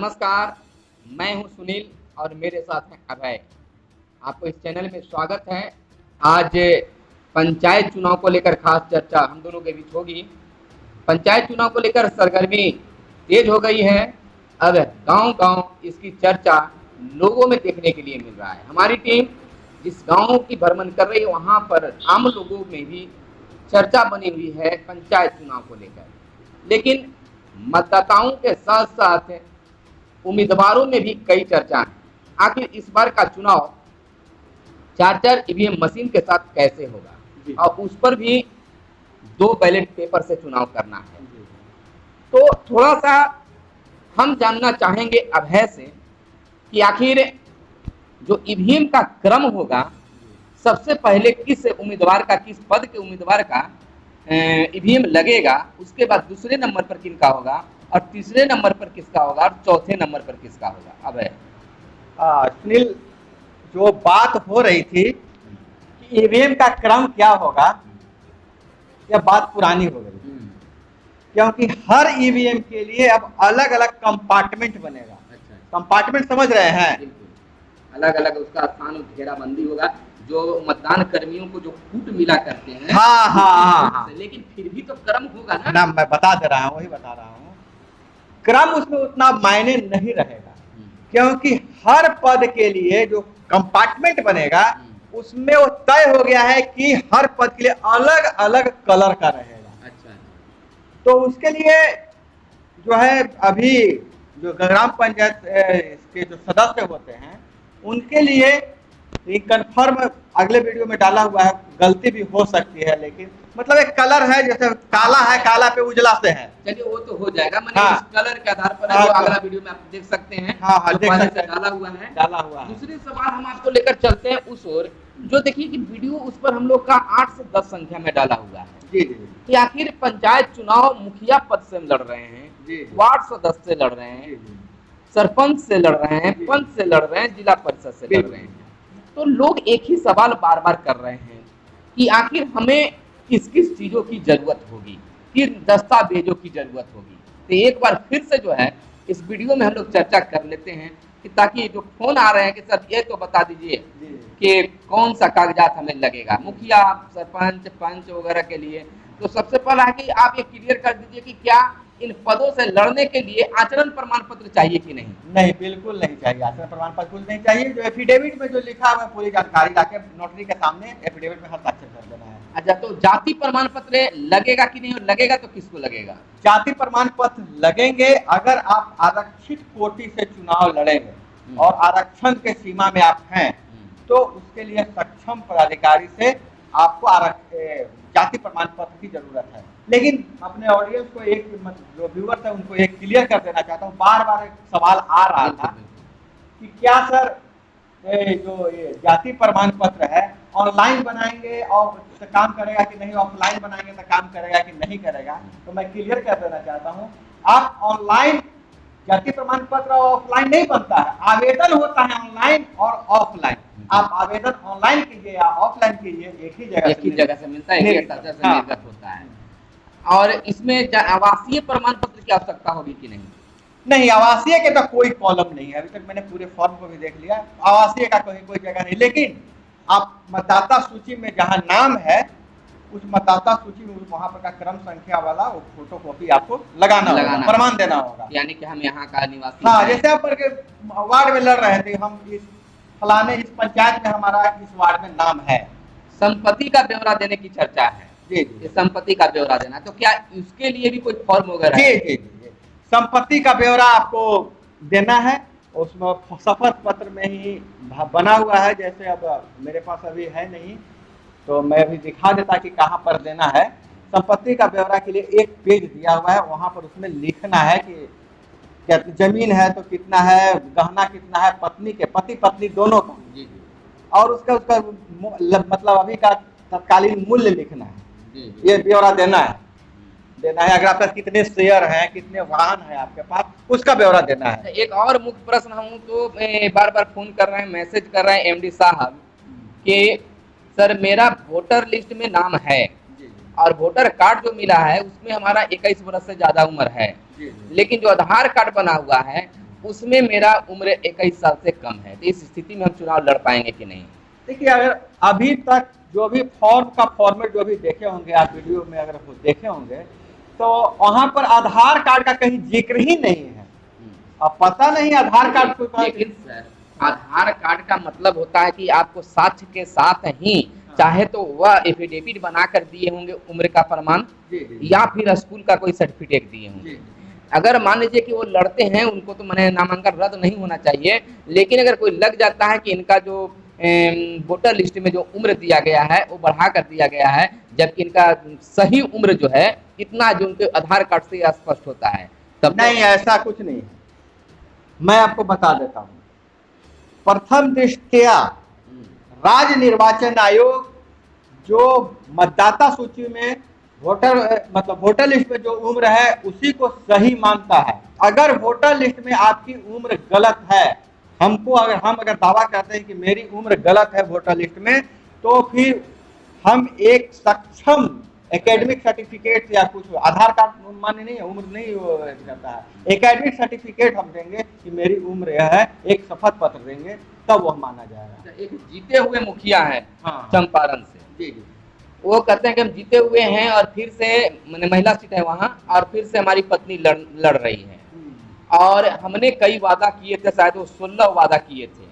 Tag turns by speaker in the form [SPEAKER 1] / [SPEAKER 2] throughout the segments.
[SPEAKER 1] नमस्कार, मैं हूं सुनील और मेरे साथ हैं अभय। आपको इस चैनल में स्वागत है। आज पंचायत चुनाव को लेकर खास चर्चा हम दोनों के बीच होगी। पंचायत चुनाव को लेकर सरगर्मी तेज हो गई है। अब गांव-गांव इसकी चर्चा लोगों में देखने के लिए मिल रहा है। हमारी टीम जिस गांव की भ्रमण कर रही है वहां पर आम लोगों में भी चर्चा बनी हुई है पंचायत चुनाव को लेकर। लेकिन मतदाताओं के साथ साथ उम्मीदवारों में भी कई चर्चा है। आखिर इस बार का चुनाव 4 ईवीएम मशीन के साथ कैसे होगा और उस पर भी 2 बैलेट पेपर से चुनाव करना है। तो थोड़ा सा हम जानना चाहेंगे अभय से कि आखिर जो ईवीएम का क्रम होगा, सबसे पहले किस उम्मीदवार का, किस पद के उम्मीदवार का ईवीएम लगेगा, उसके बाद दूसरे नंबर पर किनका होगा और तीसरे नंबर पर किसका होगा और चौथे नंबर पर किसका होगा। अब
[SPEAKER 2] सुनील, जो बात हो रही थी कि ईवीएम का क्रम क्या होगा, यह बात पुरानी हो गई, क्योंकि हर ईवीएम के लिए अब अलग अलग कंपार्टमेंट बनेगा। कंपार्टमेंट समझ रहे हैं?
[SPEAKER 1] अलग अलग उसका स्थान घेराबंदी होगा, जो मतदान कर्मियों को जो फूट मिला करते हैं।
[SPEAKER 2] हाँ।
[SPEAKER 1] लेकिन फिर भी तो क्रम होगा ना।
[SPEAKER 2] मैं बता दे रहा हूँ, वही बता रहा हूँ। क्रम उसमें उतना मायने नहीं रहेगा, क्योंकि हर पद के लिए जो कंपार्टमेंट बनेगा उसमें वो तय हो गया है कि हर पद के लिए अलग अलग कलर का रहेगा।
[SPEAKER 1] अच्छा। तो
[SPEAKER 2] उसके लिए जो है अभी जो ग्राम पंचायत के जो सदस्य होते हैं उनके लिए कंफर्म अगले वीडियो में डाला हुआ है। गलती भी हो सकती है, लेकिन मतलब एक कलर है, जैसे काला है, काला पे उजला से है।
[SPEAKER 1] चलिए वो तो हो जाएगा, मैंने इस कलर के आधार पर जो अगला वीडियो में आप देख सकते हैं। देख सकते हैं, डाला हुआ है। दूसरे सवाल हम आपको लेकर चलते हैं उस ओर, जो देखिए कि वीडियो उस पर हम लोग का 8 से 10 संख्या में डाला हुआ है कि आखिर पंचायत चुनाव मुखिया पद से लड़ रहे हैं, वार्ड सदस्य से लड़ रहे हैं, सरपंच से लड़ रहे हैं, पंच से लड़ रहे हैं, जिला परिषद से लड़ रहे हैं। तो लोग एक ही सवाल बार बार कर रहे हैं कि आखिर हमें किस किस चीजों की जरूरत होगी, किन दस्तावेजों की जरूरत होगी। तो एक बार फिर से जो है इस वीडियो में हम लोग चर्चा कर लेते हैं कि ताकि जो फोन आ रहे हैं कि सर ये तो बता दीजिए कि कौन सा कागजात हमें लगेगा मुखिया, सरपंच, पंच वगैरह के लिए। तो सबसे पहला है कि आप ये क्लियर कर दीजिए कि क्या इन पदों से लड़ने के लिए आचरण प्रमाण पत्र चाहिए कि नहीं?
[SPEAKER 2] नहीं, बिल्कुल नहीं चाहिए। आचरण प्रमाण पत्र कुछ नहीं चाहिए। जो एफिडेविट में जो लिखा हुआ है पूरी जानकारी लाके नोटरी के सामने एफिडेविट में हस्ताक्षर कर देना है।
[SPEAKER 1] अच्छा, तो जाति प्रमाण पत्र लगेगा कि नहीं, और लगेगा तो किसको लगेगा?
[SPEAKER 2] जाति प्रमाण पत्र लगेंगे अगर आप आरक्षित कोटि से चुनाव लड़ेंगे और आरक्षण के सीमा में आप हैं, तो उसके लिए सक्षम पदाधिकारी से आपको जाति प्रमाण पत्र की जरूरत है। लेकिन अपने ऑडियंस को जो व्यूअर्स है उनको एक क्लियर कर देना चाहता हूँ। बार बार एक सवाल आ रहा था कि क्या सर जो ये जाति प्रमाण पत्र है ऑनलाइन बनाएंगे और काम करेगा कि नहीं, ऑफलाइन बनाएंगे तो काम करेगा कि नहीं करेगा। तो मैं क्लियर कर देना चाहता हूँ, आप ऑनलाइन जाति प्रमाण पत्र ऑफलाइन नहीं बनता है, आवेदन होता है ऑनलाइन और ऑफलाइन। आप आवेदन ऑनलाइन कीजिए या ऑफलाइन कीजिए, एक ही जगह से मिलता है,
[SPEAKER 1] निर्गत होता है। और इसमें आवासीय प्रमाण पत्र की आवश्यकता होगी कि नहीं?
[SPEAKER 2] नहीं, आवासीय के तो कोई कॉलम नहीं है। अभी तक मैंने पूरे फॉर्म को भी देख लिया, आवासीय का कोई जगह नहीं। लेकिन आप मतदाता सूची में जहां नाम है उस मतदाता सूची में वहां पर का क्रम संख्या वाला वो फोटो कॉपी आपको लगाना प्रमाण देना होगा,
[SPEAKER 1] यानी कि हम यहाँ का निवासी।
[SPEAKER 2] हाँ, जैसे आप वार्ड में लड़ रहे थे, हम इस फलाने इस पंचायत में हमारा इस वार्ड में नाम है।
[SPEAKER 1] संपत्ति का ब्यौरा देने की चर्चा है।
[SPEAKER 2] जी,
[SPEAKER 1] संपत्ति का ब्यौरा देना, तो क्या इसके लिए भी कोई फॉर्म वगैरह?
[SPEAKER 2] जी, संपत्ति का ब्यौरा आपको देना है। उसमें शपथ पत्र में ही बना हुआ है। जैसे अब मेरे पास अभी है नहीं, तो मैं अभी दिखा देता कि कहाँ पर देना है। संपत्ति का ब्यौरा के लिए एक पेज दिया हुआ है, वहां पर उसमें लिखना है कि क्या जमीन है तो कितना है, गहना कितना है, पति पत्नी दोनों का, और उसका मतलब अभी का तत्कालीन मूल्य लिखना है। ये ब्यौरा देना है। अगर आपका कितने शेयर हैं, कितने वाहन है आपके पास, उसका ब्यौरा देना है।
[SPEAKER 1] एक और मुख्य प्रश्न हम तो बार बार फोन कर रहे हैं, मैसेज कर रहे हैं एमडी साहब कि सर मेरा वोटर लिस्ट में नाम है और वोटर कार्ड जो मिला है उसमें हमारा 21 वर्ष से ज्यादा उम्र है, लेकिन जो आधार कार्ड बना हुआ है उसमें मेरा उम्र 21 साल से कम है, तो इस स्थिति में हम चुनाव लड़ पाएंगे कि नहीं?
[SPEAKER 2] देखिए, अगर अभी तक जो भी फॉर्म का फॉर्मेट जो भी देखे होंगे आप, वीडियो में अगर वो देखे होंगे, तो वहां पर आधार कार्ड का कहीं जिक्र ही नहीं है। अब पता नहीं आधार कार्ड को
[SPEAKER 1] लेकिन सर, आधार कार्ड का मतलब होता है कि आपको साक्ष्य के साथ ही, चाहे तो वह एफिडेविट बना कर दिए होंगे उम्र का प्रमाण, या फिर स्कूल का कोई सर्टिफिकेट दिए होंगे। अगर मान लीजिए कि वो लड़ते हैं, उनको तो मैंने नामांकन रद्द नहीं होना चाहिए, लेकिन अगर कोई लग जाता है कि इनका जो वोटर लिस्ट में जो उम्र दिया गया है वो बढ़ा कर दिया गया है, जबकि इनका सही उम्र जो है इतना जो उनके आधार कार्ड से स्पष्ट होता है, तब
[SPEAKER 2] नहीं, ऐसा कुछ नहीं है। मैं आपको बता देता हूँ। प्रथम दृष्टया राज्य निर्वाचन आयोग जो मतदाता सूची में वोटर लिस्ट में जो उम्र है उसी को सही मानता है। अगर वोटर लिस्ट में आपकी उम्र गलत है, हम अगर दावा करते हैं कि मेरी उम्र गलत है वोटर लिस्ट में, तो फिर हम एक सक्षम एकेडमिक सर्टिफिकेट या कुछ, आधार कार्ड मान्य नहीं है, उम्र नहीं करता है, एकेडमिक सर्टिफिकेट हम देंगे कि मेरी उम्र यह है, एक शपथ पत्र देंगे, तब वह माना जाएगा।
[SPEAKER 1] एक जीते हुए मुखिया है चंपारण से,
[SPEAKER 2] जी जी,
[SPEAKER 1] वो कहते हैं कि हम जीते हुए हैं और फिर से महिला सीट है वहाँ, और फिर से हमारी पत्नी लड़ रही है, और हमने कई वादा किए थे, शायद वो 16 वादा किए थे,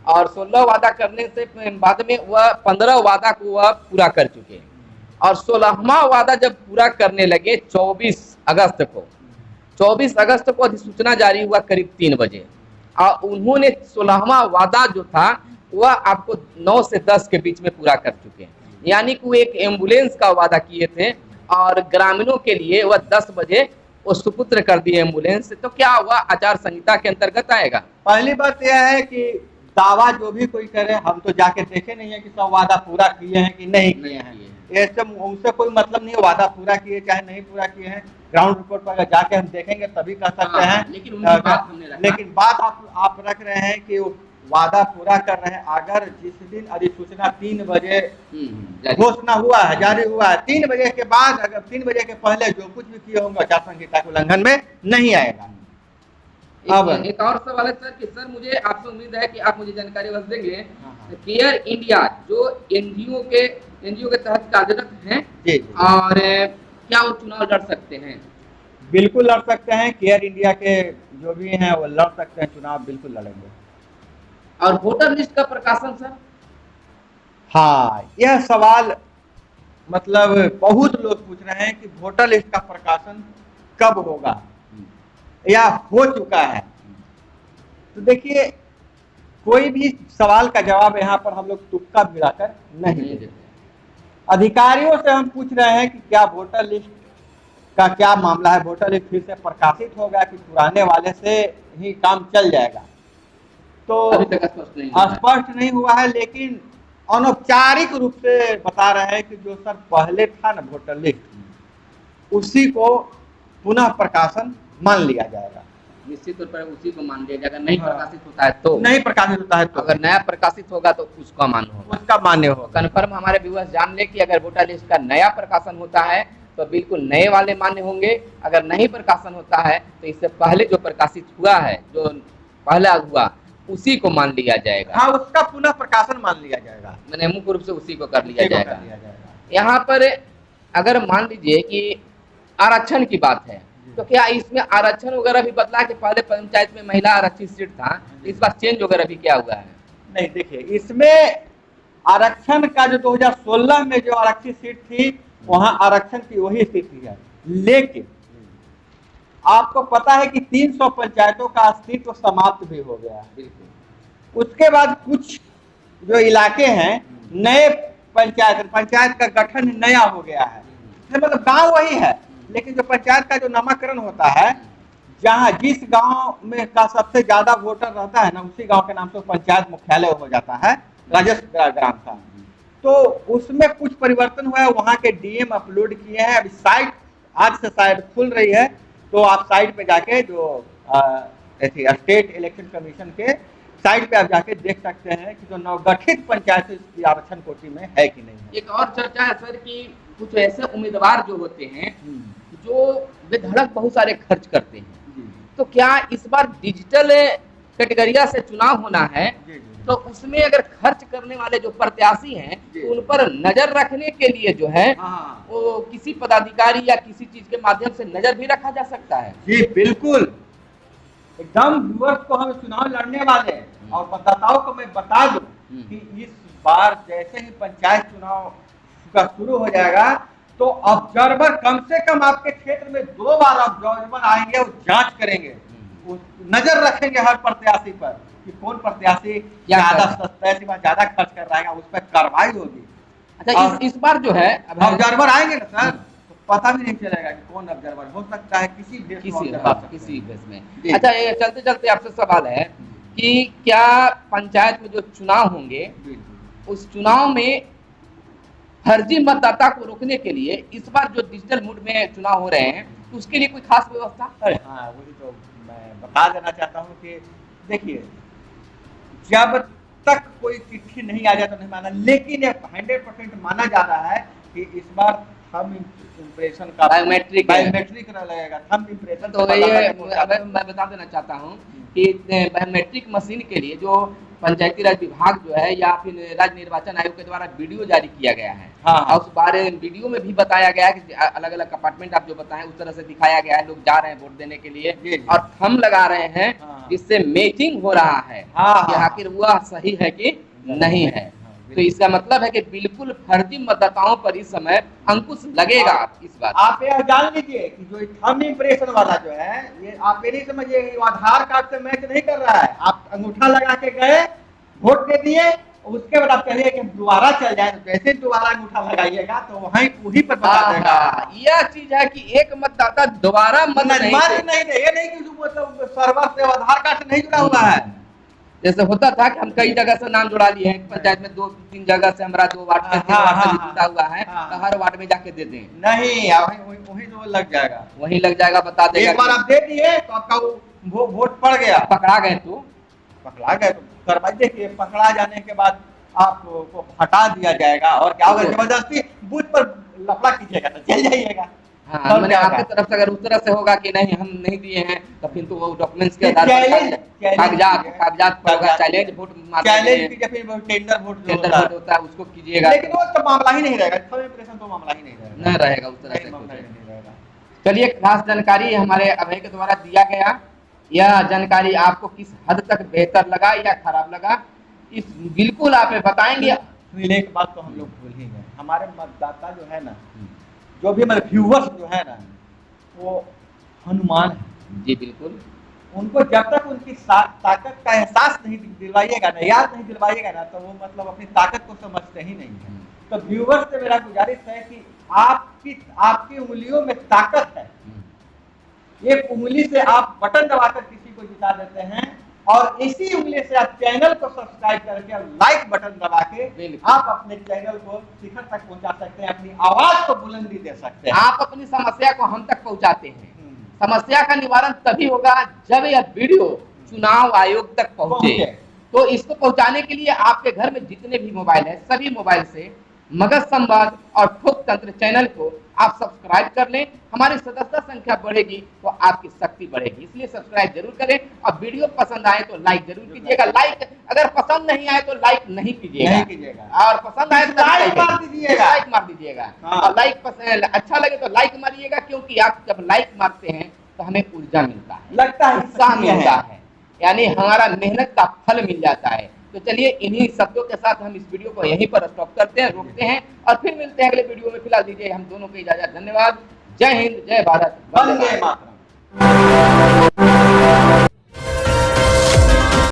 [SPEAKER 1] और 16 वादा करने से बाद में वह 15 वादा को वह पूरा कर चुके, और 16वां वादा जब पूरा करने लगे 24 अगस्त को अधिसूचना जारी हुआ करीब 3 बजे, और उन्होंने 16वां वादा जो था वह आपको 9 से 10 के बीच में पूरा कर चुके हैं। यानी कि वो एक एम्बुलेंस का वादा किए थे और ग्रामीणों के लिए वह 10 बजे वो सुपुत्र कर दिए एम्बुलेंस, तो क्या हुआ, आचार संहिता के अंतर्गत आएगा?
[SPEAKER 2] पहली बात यह है कि दावा जो भी कोई करे, हम तो जाके देखे नहीं है कि सब वादा पूरा किए हैं कि नहीं किए हैं। ऐसे उनसे कोई मतलब नहीं है, वादा पूरा किए चाहे नहीं पूरा किए हैं, ग्राउंड रिपोर्ट पर जाके हम देखेंगे तभी कह सकते हैं। लेकिन बात आप रख रहे हैं कि वादा पूरा कर रहे हैं। अगर जिस दिन अधिसूचना 3 बजे घोषणा हुआ है, जारी हुआ है, 3 बजे के बाद, अगर 3 बजे के पहले जो कुछ भी किए होंगे आचार संहिता के उल्लंघन में नहीं आएगा।
[SPEAKER 1] अब एक और सवाल है सर कि सर मुझे आपसे उम्मीद है कि आप मुझे जानकारी बस देंगे, केयर इंडिया जो एनजीओ के तहत कार्यरत हैं, और क्या वो चुनाव लड़ सकते हैं?
[SPEAKER 2] बिल्कुल लड़ सकते हैं। केयर इंडिया के जो भी हैं वो लड़ सकते हैं चुनाव, बिल्कुल लड़ेंगे।
[SPEAKER 1] और वोटर लिस्ट का प्रकाशन सर?
[SPEAKER 2] हाँ, यह सवाल मतलब बहुत लोग पूछ रहे हैं कि वोटर लिस्ट का प्रकाशन कब होगा या हो चुका है। तो देखिए, कोई भी सवाल का जवाब यहाँ पर हम लोग तुक्का भिड़ाकर नहीं देते। अधिकारियों से हम पूछ रहे हैं कि क्या वोटर लिस्ट का क्या मामला है, वोटर लिस्ट फिर से प्रकाशित होगा कि पुराने वाले से ही काम चल जाएगा। तो
[SPEAKER 1] अभी तक
[SPEAKER 2] स्पष्ट नहीं हुआ है, लेकिन अनौपचारिक रूप से बता रहे हैं कि जो सर पहले था ना वोटर लिस्ट, उसी को पुनः प्रकाशन मान लिया जाएगा।
[SPEAKER 1] निश्चित तौर पर उसी को मान लिया जाएगा। नहीं प्रकाशित होता है तो,
[SPEAKER 2] नहीं प्रकाशित होता है तो,
[SPEAKER 1] अगर नया प्रकाशित होगा तो उसका मान होगा,
[SPEAKER 2] उसका मान्य होगा।
[SPEAKER 1] कन्फर्म हमारे व्यूअर्स जान ले कि अगर वोटर लिस्ट का नया प्रकाशन होता है तो बिल्कुल नए वाले मान्य होंगे, अगर नहीं प्रकाशन होता है तो इससे पहले जो प्रकाशित हुआ है, जो पहला हुआ, उसी को मान लिया जाएगा।
[SPEAKER 2] हाँ, उसका पुनः प्रकाशन मान लिया जाएगा,
[SPEAKER 1] मैंने मुख्य रूप से उसी को कर लिया जाएगा। यहाँ पर अगर मान लीजिए कि आरक्षण की बात है, तो क्या इसमें आरक्षण वगैरह भी बदला कि पहले पंचायत में महिला आरक्षित सीट था, इस बार चेंज वगैरह भी क्या हुआ है?
[SPEAKER 2] नहीं, देखिए, इसमें आरक्षण का जो 2016 में जो आरक्षित सीट थी, वहां आरक्षण की वही स्थिति है। लेकिन आपको पता है कि 300 पंचायतों का अस्तित्व समाप्त भी हो गया है। उसके बाद कुछ जो इलाके हैं, नए पंचायत का गठन नया हो गया है, मतलब गांव वही है, लेकिन जो पंचायत का जो नामकरण होता है, जहां जिस गांव में का सबसे ज्यादा वोटर रहता है ना, उसी गांव के नाम से पंचायत मुख्यालय हो जाता है, राजस्व ग्राम का। तो उसमें कुछ परिवर्तन हुआ है, वहां के डीएम अपलोड किए हैं। अभी साइट आज से शायद खुल रही है, तो आप साइट पे जाके जो स्टेट इलेक्शन कमीशन के साइट पे आप जाके देख सकते हैं कि जो नवगठित पंचायत इसकी आरक्षण कोटि में है कि नहीं है।
[SPEAKER 1] एक और चर्चा है सर कि कुछ ऐसे उम्मीदवार जो होते हैं जो बेधड़क बहुत सारे खर्च करते हैं, तो क्या इस बार डिजिटल कैटेगरिया से चुनाव होना है, तो उसमें अगर खर्च करने वाले जो प्रत्याशी हैं तो उन पर नजर रखने के लिए जो है वो किसी पदाधिकारी या किसी चीज के माध्यम से नजर भी रखा जा सकता है?
[SPEAKER 2] जी बिल्कुल, एकदम व्यूअर्स को हम चुनाव लड़ने वाले हैं और मतदाताओं को मैं बता दूं कि इस बार जैसे ही पंचायत चुनाव का शुरू हो जाएगा तो ऑब्जर्वर कम से कम आपके क्षेत्र में 2 बार ऑब्जर्वर आएंगे और जांच करेंगे, नजर रखेंगे हर प्रत्याशी पर कि कौन प्रत्याशी ज्यादा सस्ता ज्यादा खर्च कर रहा है, उस पर कार्रवाई होगी।
[SPEAKER 1] अच्छा, इस बार जो है
[SPEAKER 2] ऑब्जर्वर आएंगे ना सर तो पता भी नहीं चलेगा कि कौन ऑब्जर्वर हो सकता है किसी
[SPEAKER 1] भेष में। अच्छा, ये चलते चलते आपसे सवाल है कि क्या पंचायत में जो चुनाव होंगे उस चुनाव में फर्जी मतदाता को रोकने के लिए इस बार जो डिजिटल मोड में चुनाव हो रहे हैं तो उसके लिए कोई खास व्यवस्था?
[SPEAKER 2] हाँ, वही तो मैं बता देना चाहता हूँ कि देखिए, जब तक कोई चिट्ठी नहीं आ जाए तो नहीं माना, लेकिन 100% माना जा रहा है कि इस बार थंब इम्प्रेशन का बायोमेट्रिक लगेगा। थंब इम्प्रेशन
[SPEAKER 1] तो ये मैं बता देना चाहता हूँ कि बायोमेट्रिक मशीन के लिए जो पंचायती राज विभाग जो है या फिर राज्य निर्वाचन आयोग के द्वारा वीडियो जारी किया गया है, और उस बारे वीडियो में भी बताया गया है कि अलग अलग अपार्टमेंट आप जो बताएं उस तरह से दिखाया गया है, लोग जा रहे हैं वोट देने के लिए और थंब लगा रहे हैं, जिससे मैचिंग हो रहा है कि आखिर वह सही है कि नहीं है। तो इसका मतलब है कि बिल्कुल फर्जी मतदाताओं पर इस समय अंकुश लगेगा इस बार।
[SPEAKER 2] आप यह जान लीजिए कि जो थंब इम्प्रेशन वाला जो है, ये आप ये नहीं समझिए आधार कार्ड से मैच नहीं कर रहा है। आप अंगूठा लगा के गए, वोट दे दिए, उसके बाद आप कहिए कि दोबारा चल जाए, तो जैसे दोबारा अंगूठा लगाइएगा तो वहीं पर बता देगा।
[SPEAKER 1] यह चीज है कि एक मतदाता दोबारा मत नहीं
[SPEAKER 2] दे, ये नहीं कि मतलब सर्वर से आधार कार्ड से नहीं जुड़ा हुआ है।
[SPEAKER 1] जैसे होता था कि हम कई जगह से नाम जुड़ा लिए हैं, पंचायत में 2-3 जगह से हमारा 2 वार्ड से जुड़ा हुआ है, तो हर वार्ड में जाके दे दें।
[SPEAKER 2] नहीं, वही तो लग जाएगा,
[SPEAKER 1] वही लग जाएगा, बता देगा।
[SPEAKER 2] एक बार आप दे दिए तो आपका वो वोट पड़ गया,
[SPEAKER 1] पकड़ा गए तो
[SPEAKER 2] कार्रवाई। देखिए, पकड़ा जाने के बाद आपको हटा दिया जाएगा और क्या होगा, जबरदस्ती बूथ पर लफड़ा कीजिएगा तो चल जाइएगा।
[SPEAKER 1] हाँ, मैंने आपकी तरफ से अगर उस तरह से होगा कि नहीं हम नहीं दिए हैं तो फिर तो वो डॉक्यूमेंट्स के आधार पर कागजात पर होगा, चैलेंज वोट
[SPEAKER 2] टेंडर वोट
[SPEAKER 1] होता है उसको कीजिएगा,
[SPEAKER 2] लेकिन वो तो मामला ही नहीं रहेगा, तो मामला ही नहीं
[SPEAKER 1] रहेगा उस तरह से। चलिए, खास जानकारी हमारे अभय के द्वारा दिया गया, यह जानकारी आपको किस हद तक बेहतर लगा या खराब लगा, इस बिल्कुल आप बताएंगे।
[SPEAKER 2] एक बात तो हम लोग भूल ही गए, हमारे मतदाता जो है ना, जो भी हमारे व्यूअर्स जो है ना, वो हनुमान है।
[SPEAKER 1] जी बिल्कुल,
[SPEAKER 2] उनको जब तक उनकी ताकत का एहसास नहीं दिलवाइएगा ना, याद नहीं दिलवाइएगा ना, तो वो मतलब अपनी ताकत को समझते ही नहीं है। तो व्यूअर्स से मेरा गुजारिश है कि आपकी उंगलियों में ताकत है। एक उंगली से आप बटन दबाकर किसी को जिता देते हैं और इसी उंगली से आप चैनल को सब्सक्राइब करके और लाइक बटन दबा के आप अपने चैनल को शिखर तक पहुंचा सकते हैं, अपनी आवाज को बुलंदी दे सकते हैं।
[SPEAKER 1] आप अपनी समस्या को हम तक पहुंचाते हैं। समस्या का निवारण तभी होगा जब यह वीडियो चुनाव आयोग तक पहुंचे। तो इसको पहुंचाने के लिए आपके घर में जितने भी मोबाइल है, सभी मोबाइल से मगध संवाद और ठोक तंत्र चैनल को आप सब्सक्राइब कर लें। हमारी सदस्यता संख्या बढ़ेगी तो आपकी शक्ति बढ़ेगी, इसलिए सब्सक्राइब जरूर करें और वीडियो पसंद आए तो लाइक जरूर कीजिएगा। लाइक अगर पसंद नहीं आए तो लाइक नहीं कीजिएगा, और पसंद आए तो लाइक मार दीजिएगा। और लाइक पसंद अच्छा लगे तो लाइक मारिएगा, क्योंकि आप जब लाइक मारते हैं तो हमें ऊर्जा मिलता है,
[SPEAKER 2] लगता है
[SPEAKER 1] उत्साह मिलता है, यानी हमारा मेहनत का फल मिल जाता है। तो चलिए, इन्हीं शब्दों के साथ हम इस वीडियो को यहीं पर स्टॉप करते हैं, रोकते हैं और फिर मिलते हैं अगले वीडियो में। फिलहाल दीजिए हम दोनों को इजाजत। धन्यवाद। जय हिंद, जय भारत,
[SPEAKER 2] वंदे मातरम।